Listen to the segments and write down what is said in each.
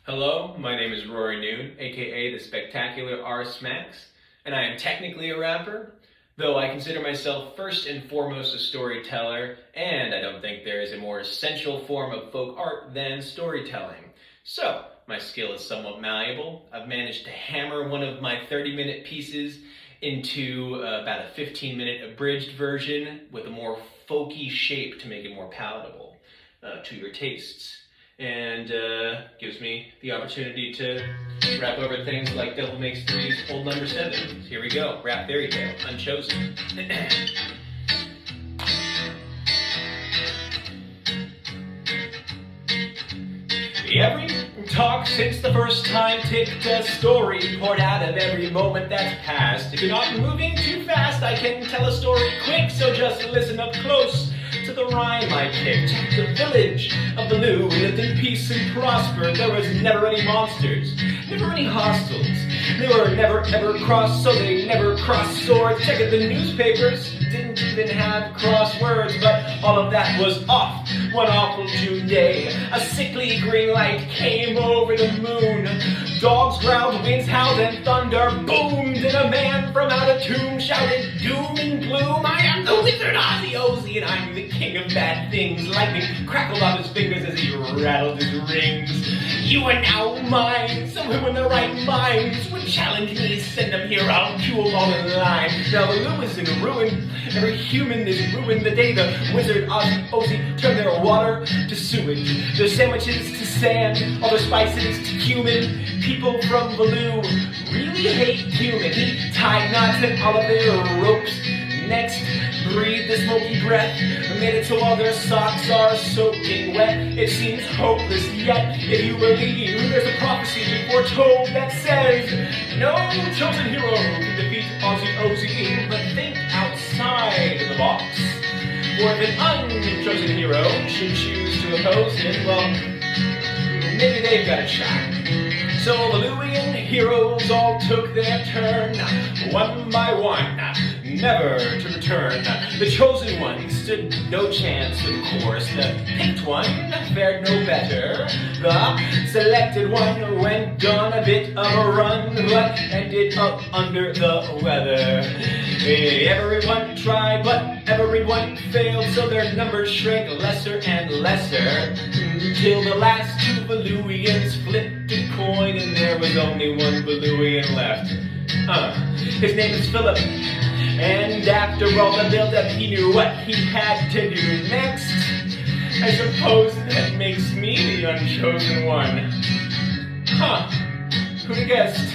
Hello, my name is Rory Noon, aka the Spectacular R. Smacks, and I am technically a rapper, though I consider myself first and foremost a storyteller, and I don't think there is a more essential form of folk art than storytelling. So, my skill is somewhat malleable. I've managed to hammer one of my 30-minute pieces into about a 15-minute abridged version with a more folky shape to make it more palatable to your tastes. And gives me the opportunity to rap over things like Devil Makes Three's Old Number 7. Here we go, rap fairy tale, Unchosen. Every talk since the first time ticked a story poured out of every moment that's passed. If you're not moving too fast, I can tell a story quick, so just listen up close to the rhyme I picked. The village of the Lou lived in peace and prospered. There was never any monsters, never any hostiles. They were never ever crossed, so they never crossed swords. Check out the newspapers, didn't even have crosswords, but all of that was off one awful June day. A sickly green light came over the moon. Dogs growled, winds howled, and thunder boomed. And a man from out a tomb shouted doom and gloom. I am the wizard Ozzy, and I'm the king of bad things. Lightning crackled off his fingers as he rattled his rings. You are now mine. So who in their right minds would challenge me? Send them here, I'll queue them all in line. Now the Lou is in ruin. Every human is ruined the day the wizard Ozzy turned their water to sewage, their sandwiches to sand, all their spices to cumin. People from Baloo really hate human. He tied knots in all of their ropes. Next, breathe the smoky breath, made it so all their socks are soaking wet. It seems hopeless, yet if you believe, there's a prophecy foretold that says no chosen hero can defeat Ozzy, but think outside the box. For if an unchosen hero should choose to oppose him, well, maybe they've got a shot. So the Luwian heroes all took their turn, one by one, never to return. The chosen one stood no chance, of course. The picked one fared no better. The selected one went on a bit of a run, but ended up under the weather. Everyone tried, but everyone failed, so their numbers shrank lesser and lesser, till the last two Valuians flipped a coin, and there was only one Valuian left. His name is Philip, and after all the build-up, he knew what he had to do next. I suppose that makes me the unchosen one. Who'd have guessed?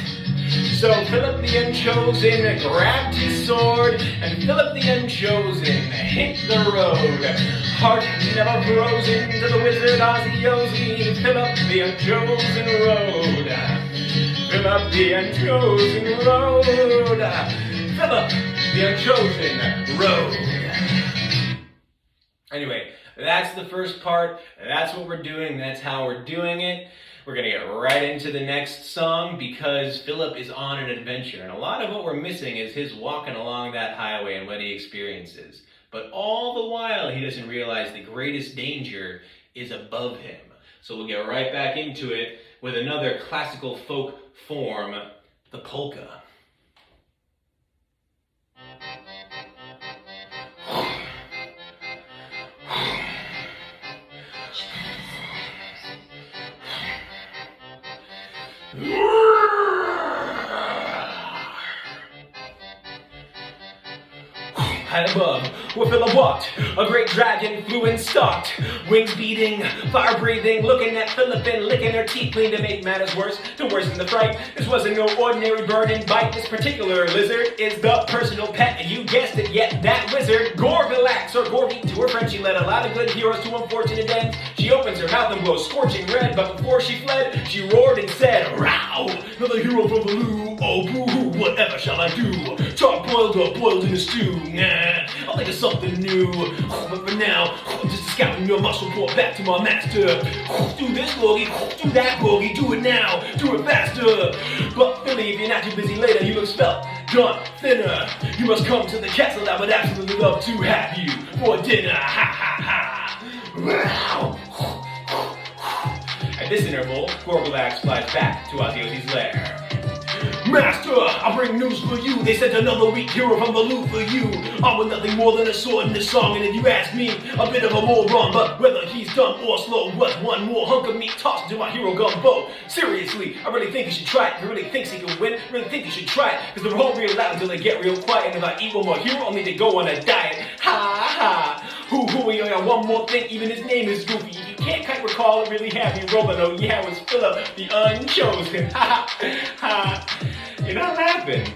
So Philip the Unchosen grabbed his sword, and Philip the Unchosen hit the road. Heart never frozen to the wizard Ozzy. Philip the Unchosen rode. Philip the Unchosen rode. Philip the Unchosen rode. Anyway, that's the first part. That's what we're doing. That's how we're doing it. We're going to get right into the next song because Philip is on an adventure. And a lot of what we're missing is his walking along that highway and what he experiences. But all the while, he doesn't realize the greatest danger is above him. So we'll get right back into it with another classical folk form, the polka. High above, where Philip walked, a great dragon flew and stalked. Wings beating, fire breathing, looking at Philip and licking her teeth clean to make matters worse, to worsen the fright. This wasn't no ordinary bird and bite. This particular lizard is the personal pet, and you guessed it, yet that wizard, Gorvilax, or Gorby, to her friend she led a lot of good heroes to unfortunate ends. She opens her mouth and glows scorching red, but before she fled, she roared and said, "Row! Another hero from the Lou, oh boo-hoo, whatever shall I do? Chop boiled or boiled in a stew, nah, I'll think of something new. But for now, I'm just scouting your muscle pour back to my master. Do this, Gorgie, do that, Gorgie, do it now, do it faster. But Philly, if you're not too busy later, you look svelte, gaunt, thinner. You must come to the castle, I would absolutely love to have you for dinner, ha ha ha. At this interval, Gorgalax flies back to Ozzy lair. Master, I bring news for you. They sent another weak hero from the loot for you. I'm with nothing more than a sword in this song, and if you ask me, a bit of a moron. But whether he's dumb or slow, what's one more hunk of meat tossed into my hero gumbo? Seriously, I really think he should try it. If he really thinks he can win, I really think he should try it. Cause they're all real loud until they get real quiet. And if I eat one more hero, I'll need to go on a diet. Ha ha. Hoo, I got one more thing, even his name is Goofy. If you can't quite recall it, really happy rolling. Oh yeah, it was Philip, the Unchosen. Ha ha. You're not laughing.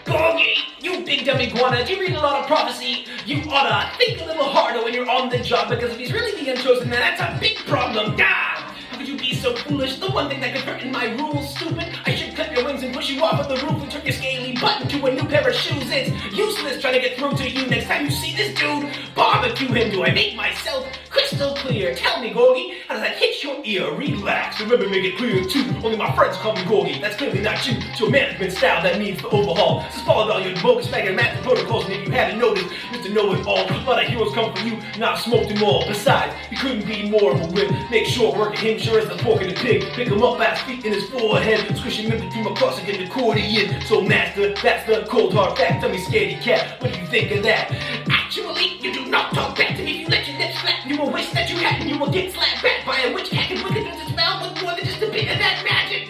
Gorgie, you big dumb iguana, do you read a lot of prophecy? You oughta think a little harder when you're on the job, because if he's really the Unchosen, then that's a big problem. How could you be so foolish? The one thing that could threaten my rules, stupid. I should clip your wings and push you off of the roof and turn your scaly butt into a new pair of shoes. It's useless trying to get through to you. Next time you see this dude, barbecue him. Do I make myself crystal clear? Tell me, Gorgie, how does that hit your ear? Relax, remember, make it clear too. Only my friends call me Gorgie, that's clearly not you. It's your management style that needs to overhaul. Just follow all your bogus faggot master protocols, and if you haven't noticed, Mr. Know-It-All, a lot of heroes come for you, now I've smoked them all. Besides, you couldn't be more of a whip. Make short work of him, sure as the pork in the pig. Pick him up by his feet in his forehead, squish him in between my cross and get the accordion. So master, that's the cold hard fact. Tell me, scaredy cat, what do you think of that? Actually, you do not talk back to me. If you let your lips flap, you will wish that you hadn't. You will get slapped back by a witch cat and wicked into the spell with more than just a bit of that magic.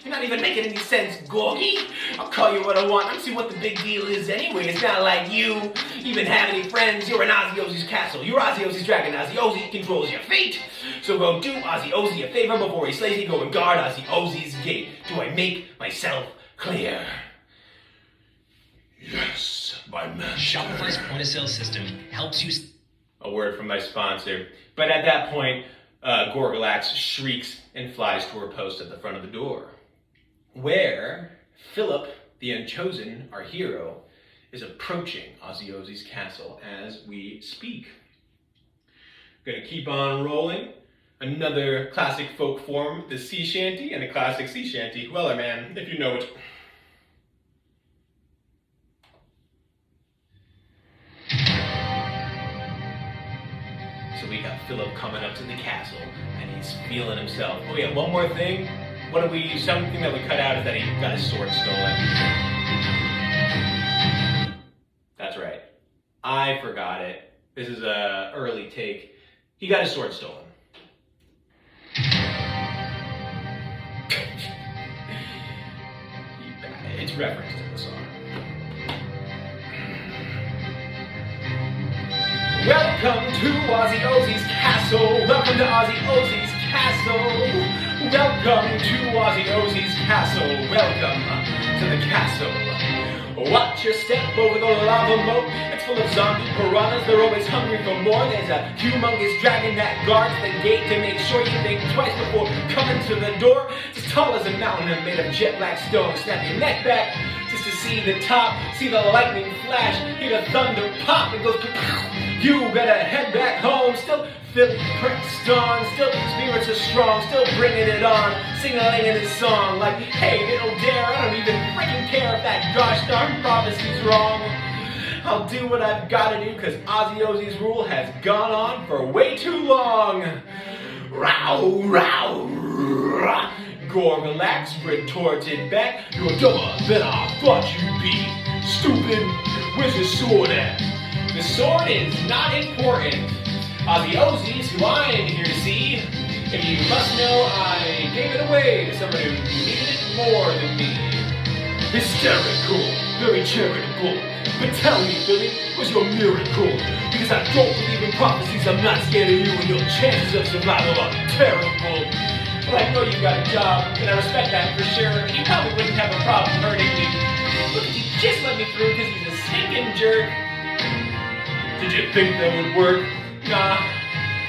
You're not even making any sense, Gorgie. I'll call you what I want. I'll see what the big deal is anyway. It's not like you even have any friends. You're in Ozzy castle. You're Ozzy dragon. Ozzy controls your fate. So go do Ozzy a favor before he slays you. Go and guard Ozzy's gate. Do I make myself clear? Yes, my master. Shopify's point-of-sale system helps you... A word from my sponsor. But at that point, Gorgalax shrieks and flies to her post at the front of the door, where Philip, the Unchosen, our hero, is approaching Ozzy's castle as we speak. Gonna keep on rolling. Another classic folk form, the sea shanty, and a classic sea shanty. Well, man, if you know it. So we got Philip coming up to the castle, and he's feeling himself. Oh yeah, one more thing. Something that we cut out is that he got his sword stolen. That's right. I forgot it. This is a early take. He got his sword stolen. It's referenced in the song. Welcome to Ozzy's castle. Welcome to Ozzy's castle. Welcome to Ozzy's castle. Welcome to the castle. Watch your step over the lava moat. It's full of zombie piranhas. They're always hungry for more. There's a humongous dragon that guards the gate to make sure you think twice before coming to the door. It's as tall as a mountain and made of jet black stone. Snap your neck back just to see the top, see the lightning flash, hear the thunder pop. It goes pow. You better head back home. Still feeling pressed on. Still spirits are strong. Still bringing it on. Sing-a-ling this song like, hey, little dare. I don't even freaking care if that gosh darn prophecy's wrong. I'll do what I've got to do, because Ozzy's rule has gone on for way too long. Row, row, row. Gorgalax retorted back. You're dumber than I thought you'd be. Stupid. Where's your sword at? The sword is not important. Ozzy's who I am here to see. If you must know, I gave it away to somebody who needed it more than me. Hysterical, very charitable. But tell me, Philly, what's your miracle? Because I don't believe in prophecies, I'm not scared of you, and your chances of survival are terrible. But I know you got a job, and I respect that for sure. You probably wouldn't have a problem hurting me. Look, he just let me through because he's a stinking jerk. Did you think that would work? Nah,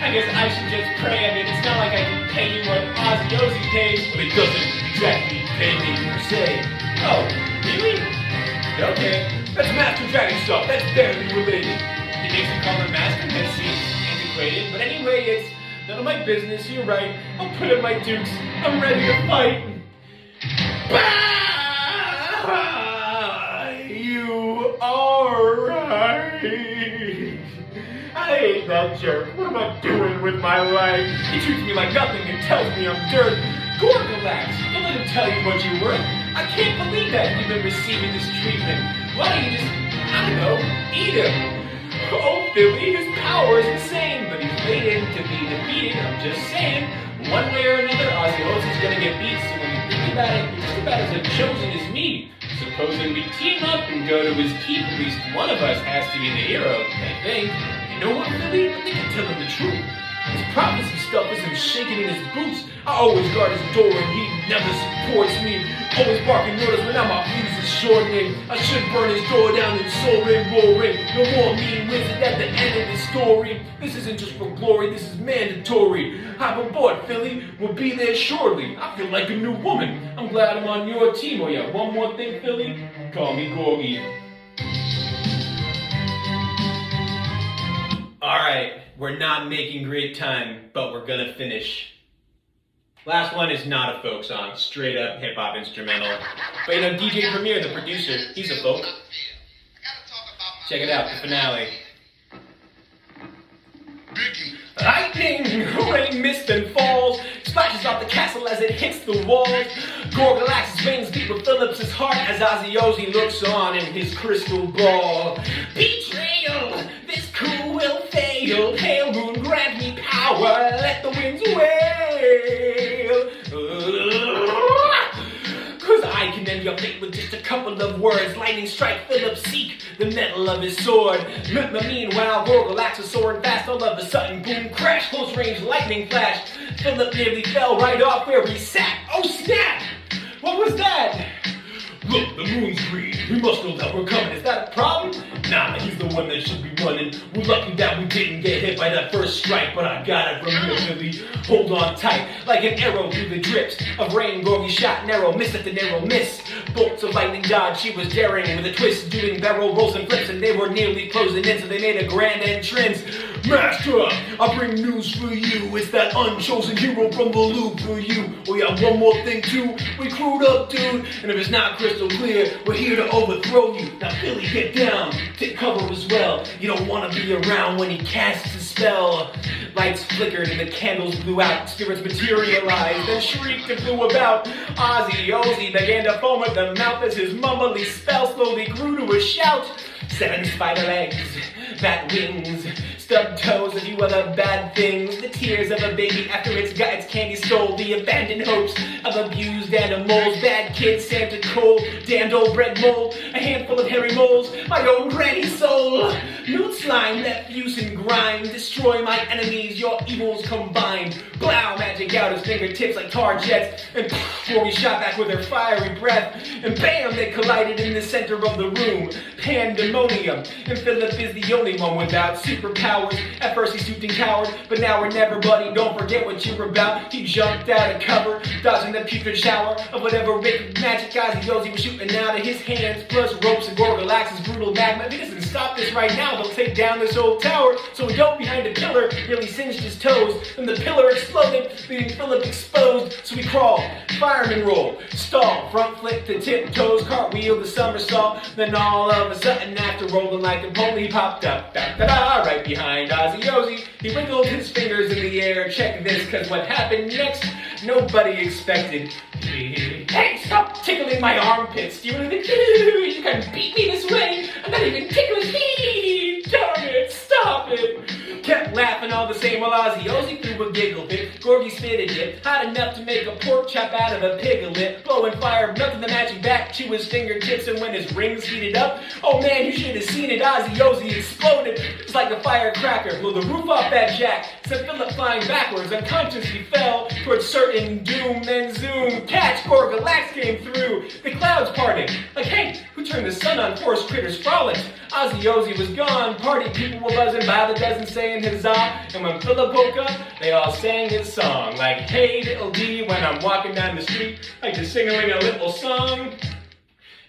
I guess I should just pray. I mean, it's not like I can pay you what Ozzy pays. But it doesn't exactly pay me per se. Oh, really? Okay, that's Master Dragon stuff. That's barely related. He makes me call him Master. That seems antiquated. But anyway, it's none of my business. You're right. I'll put in my dukes. I'm ready to fight. Bah! You are right. I ain't that jerk. What am I doing with my life? He treats me like nothing and tells me I'm dirt. Gorgalax, don't let him tell you what you're worth. I can't believe that you've been receiving this treatment. Why don't you just, I don't know, eat him? Oh, Philly, his power is insane, but he's waiting to be defeated. I'm just saying, one way or another, Ozzy gonna get beat. So when you think about it, you're just about as Unchosen as me. Supposing we team up and go to his keep, at least one of us has to be the hero, I think. You know what, Philly? I think I'm telling the truth. His prophecy stuff isn't shaking in his boots. I always guard his door and he never supports me. Always barking orders when I'm my fuse is shortening. I should burn his door down and soaring, roaring. No more mean wizard at the end of the story. This isn't just for glory, this is mandatory. Hop aboard, Philly. We'll be there shortly. I feel like a new woman. I'm glad I'm on your team. Oh yeah, one more thing, Philly. Call me Gorgie. Alright, we're not making great time, but we're gonna finish. Last one is not a folk song, straight up hip hop instrumental. But you know, DJ Premier, the producer, he's a folk. Check it out, the finale. Lightning, rain, mist, and falls. Splashes off the castle as it hits the walls. Gorgalax's veins deep with Phillips's heart as Ozzy looks on in his crystal ball. Betrayal, this coup will fail. Hail moon, grant me power, let the winds wail. Cause I can end your fate with just a couple of words. Lightning strike, Philip seek the metal of his sword. Meanwhile, Gorgalax is soaring fast. All of a sudden, boom, crash, close range, lightning flash. Philip nearly fell right off where he sat. Oh snap! What was that? Look, the moon's green. We must know that we're coming. Is that a problem? Nah, he's the one that should be running. We're lucky that we didn't get hit by that first strike, but I got it from you, Philly. Hold on tight, like an arrow through the drips of rain. Gorgie shot narrow, missed at the narrow miss. Bolts of lightning dodge, she was daring with a twist, doing barrel rolls and flips, and they were nearly closing in, so they made a grand entrance. Master, I bring news for you. It's that unchosen hero from the loop for you. Oh yeah, one more thing too. We crewed up, dude, and if it's not crystal clear, we're here to overthrow you. Now Philly, get down, take cover as well. You don't want to be around when he casts a spell. Lights flickered and the candles blew out. Spirits materialized and shrieked and flew about. Ozzy began to foam at the mouth as his mumbly spell slowly grew to a shout. 7 spider legs, bat wings, stubbed toes, a few other bad things. The tears of a baby after it's got its candy stole. The abandoned hopes of abused animals. Bad kids, Santa cold, damned old bread mold. A handful of hairy moles, my own granny's soul. Newt slime, left use and grime. Destroy my enemies, your evils combined. Blow magic out his fingertips like tar jets. And before he shot back with her fiery breath. And bam, they collided in the center of the room. Pandemonium. And Philip is the only one without superpowers. At first he stooped and cowered, but now or never, buddy, don't forget what you're about. He jumped out of cover, dodging the putrid shower of whatever wicked magic Ozzy was shooting out of his hands. Plus ropes and Gorgalax's brutal magma. If he doesn't stop this right now, they'll take down this old tower. So he dove behind a pillar, nearly singed his toes. Then the pillar exploded, leaving Philip exposed. So he crawled, fireman roll, stall, front flip to tiptoes, cartwheel the somersault. Then all of a sudden, after rolling like a pole, he popped up, right behind Ozzy. He wiggled his fingers in the air. Check this, cause what happened next, nobody expected. Hey, stop tickling my armpits. Do you really think you can beat me this way? I'm not even tickling me. Darn it, stop it. Kept laughing all the same while Ozzy threw a giggle fit. Gorgie spitted it, hot enough to make a pork chop out of a piglet. Blowing fire, melting the magic back to his fingertips, and when his rings heated up, oh man, you should have seen it. Ozzy exploded. It's like a firecracker. Blew the roof off that jack. Sent Philip flying backwards. Unconscious he fell towards certain doom. Then zoom, catch, Gorgalax came through. The clouds parted. Like, hey, who turned the sun on? Forest critters frolicked. Ozzy was gone. Party people were buzzing by the dozen saying huzzah. And when Philip woke up, they all sang his song. Like, hey, little D, when I'm walking down the street, I just sing-a-ling a little song.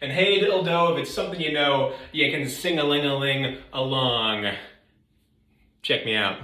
And hey, little doe, if it's something you know, you can sing-a-ling-a-ling along. Check me out.